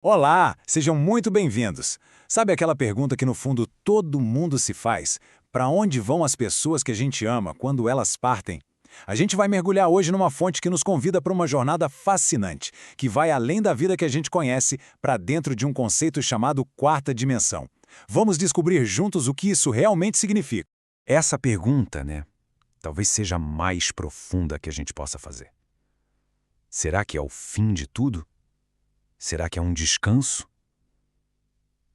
Olá, sejam muito bem-vindos. Sabe aquela pergunta que no fundo todo mundo se faz? Para onde vão as pessoas que a gente ama quando elas partem? A gente vai mergulhar hoje numa fonte que nos convida para uma jornada fascinante, que vai além da vida que a gente conhece para dentro de um conceito chamado quarta dimensão. Vamos descobrir juntos o que isso realmente significa. Essa pergunta, talvez seja a mais profunda que a gente possa fazer. Será que é o fim de tudo? Será que é um descanso?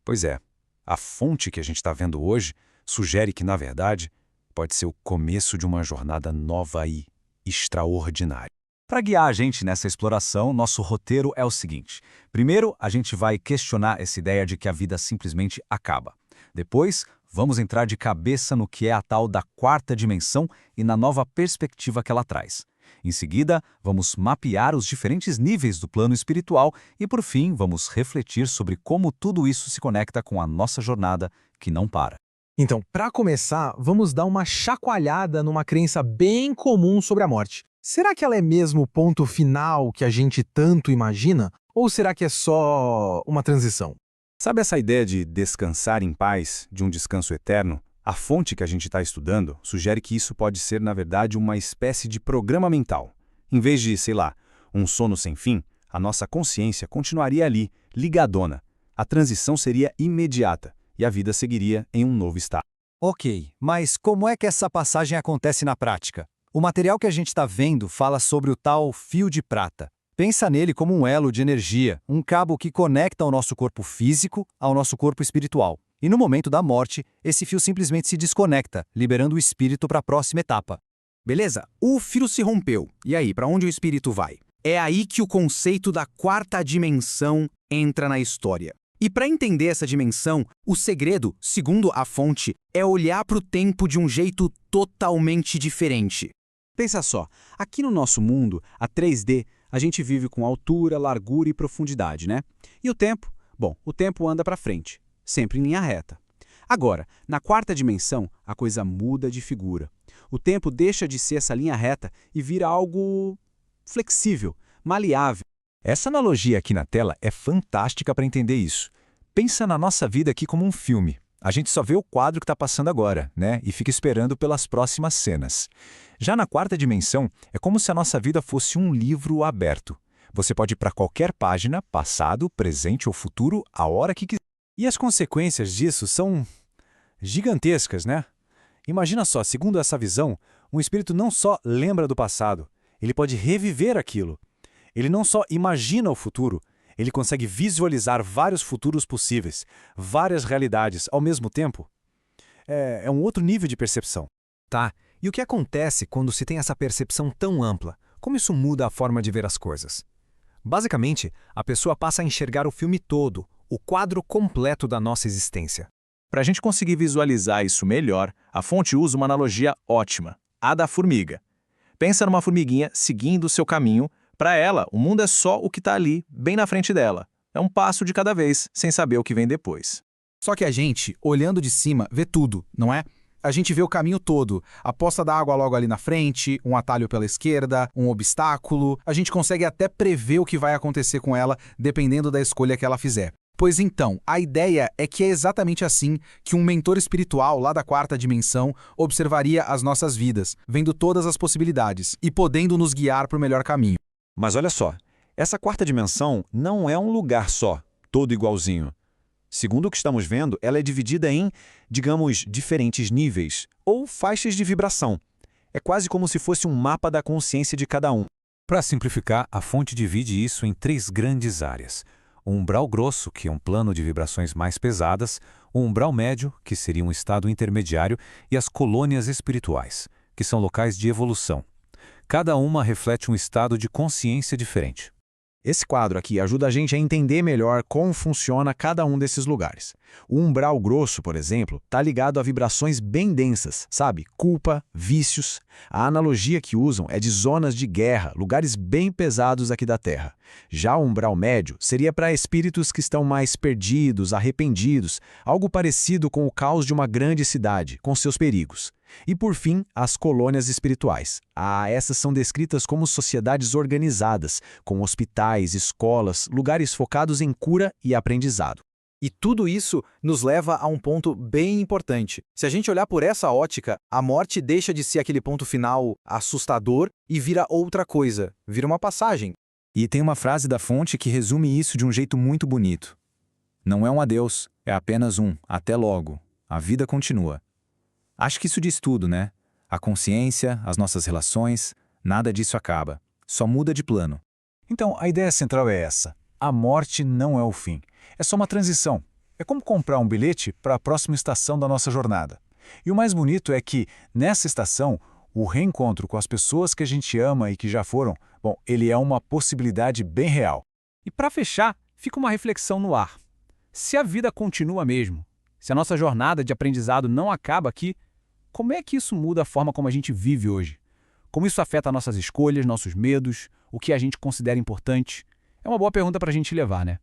Pois é, a fonte que a gente está vendo hoje sugere que, na verdade, pode ser o começo de uma jornada nova e extraordinária. Para guiar a gente nessa exploração, nosso roteiro é o seguinte. Primeiro, a gente vai questionar essa ideia de que a vida simplesmente acaba. Depois, vamos entrar de cabeça no que é a tal da quarta dimensão e na nova perspectiva que ela traz. Em seguida, vamos mapear os diferentes níveis do plano espiritual e, por fim, vamos refletir sobre como tudo isso se conecta com a nossa jornada que não para. Então, para começar, vamos dar uma chacoalhada numa crença bem comum sobre a morte. Será que ela é mesmo o ponto final que a gente tanto imagina? Ou será que é só uma transição? Sabe essa ideia de descansar em paz, de um descanso eterno? A fonte que a gente está estudando sugere que isso pode ser, na verdade, uma espécie de programa mental. Em vez de, sei lá, um sono sem fim, a nossa consciência continuaria ali, ligadona. A transição seria imediata e a vida seguiria em um novo estado. Ok, mas como é que essa passagem acontece na prática? O material que a gente está vendo fala sobre o tal fio de prata. Pensa nele como um elo de energia, um cabo que conecta o nosso corpo físico ao nosso corpo espiritual. E no momento da morte, esse fio simplesmente se desconecta, liberando o espírito para a próxima etapa. Beleza, o fio se rompeu. E aí, para onde o espírito vai? É aí que o conceito da quarta dimensão entra na história. E para entender essa dimensão, o segredo, segundo a fonte, é olhar para o tempo de um jeito totalmente diferente. Pensa só, aqui no nosso mundo, a 3D, a gente vive com altura, largura e profundidade, né? E o tempo? Bom, o tempo anda para frente, sempre em linha reta. Agora, na quarta dimensão, a coisa muda de figura. O tempo deixa de ser essa linha reta e vira algo flexível, maleável. Essa analogia aqui na tela é fantástica para entender isso. Pensa na nossa vida aqui como um filme. A gente só vê o quadro que está passando agora, e fica esperando pelas próximas cenas. Já na quarta dimensão, é como se a nossa vida fosse um livro aberto. Você pode ir para qualquer página, passado, presente ou futuro, a hora que quiser. E as consequências disso são gigantescas, né? Imagina só, segundo essa visão, um espírito não só lembra do passado, ele pode reviver aquilo. Ele não só imagina o futuro, ele consegue visualizar vários futuros possíveis, várias realidades ao mesmo tempo. É um outro nível de percepção. Tá, e o que acontece quando se tem essa percepção tão ampla? Como isso muda a forma de ver as coisas? Basicamente, a pessoa passa a enxergar o filme todo, o quadro completo da nossa existência. Para a gente conseguir visualizar isso melhor, a fonte usa uma analogia ótima, a da formiga. Pensa numa formiguinha seguindo o seu caminho. Para ela, o mundo é só o que está ali, bem na frente dela. É um passo de cada vez, sem saber o que vem depois. Só que a gente, olhando de cima, vê tudo, não é? A gente vê o caminho todo, a poça d'água logo ali na frente, um atalho pela esquerda, um obstáculo. A gente consegue até prever o que vai acontecer com ela, dependendo da escolha que ela fizer. Pois então, a ideia é que é exatamente assim que um mentor espiritual lá da quarta dimensão observaria as nossas vidas, vendo todas as possibilidades e podendo nos guiar para o melhor caminho. Mas olha só, essa quarta dimensão não é um lugar só, todo igualzinho. Segundo o que estamos vendo, ela é dividida em, digamos, diferentes níveis, ou faixas de vibração. É quase como se fosse um mapa da consciência de cada um. Para simplificar, a fonte divide isso em 3 grandes áreas. O umbral grosso, que é um plano de vibrações mais pesadas, o umbral médio, que seria um estado intermediário, e as colônias espirituais, que são locais de evolução. Cada uma reflete um estado de consciência diferente. Esse quadro aqui ajuda a gente a entender melhor como funciona cada um desses lugares. O umbral grosso, por exemplo, está ligado a vibrações bem densas, sabe? Culpa, vícios. A analogia que usam é de zonas de guerra, lugares bem pesados aqui da Terra. Já o umbral médio seria para espíritos que estão mais perdidos, arrependidos, algo parecido com o caos de uma grande cidade, com seus perigos. E por fim, as colônias espirituais. Essas são descritas como sociedades organizadas, com hospitais, escolas, lugares focados em cura e aprendizado. E tudo isso nos leva a um ponto bem importante. Se a gente olhar por essa ótica, a morte deixa de ser aquele ponto final assustador e vira outra coisa, vira uma passagem. E tem uma frase da fonte que resume isso de um jeito muito bonito. Não é um adeus, é apenas um até logo. A vida continua. Acho que isso diz tudo, né? A consciência, as nossas relações, nada disso acaba. Só muda de plano. Então, a ideia central é essa. A morte não é o fim. É só uma transição. É como comprar um bilhete para a próxima estação da nossa jornada. E o mais bonito é que, nessa estação, o reencontro com as pessoas que a gente ama e que já foram, bom, ele é uma possibilidade bem real. E para fechar, fica uma reflexão no ar. Se a vida continua mesmo, se a nossa jornada de aprendizado não acaba aqui, como é que isso muda a forma como a gente vive hoje? Como isso afeta nossas escolhas, nossos medos, o que a gente considera importante? É uma boa pergunta para a gente levar, né?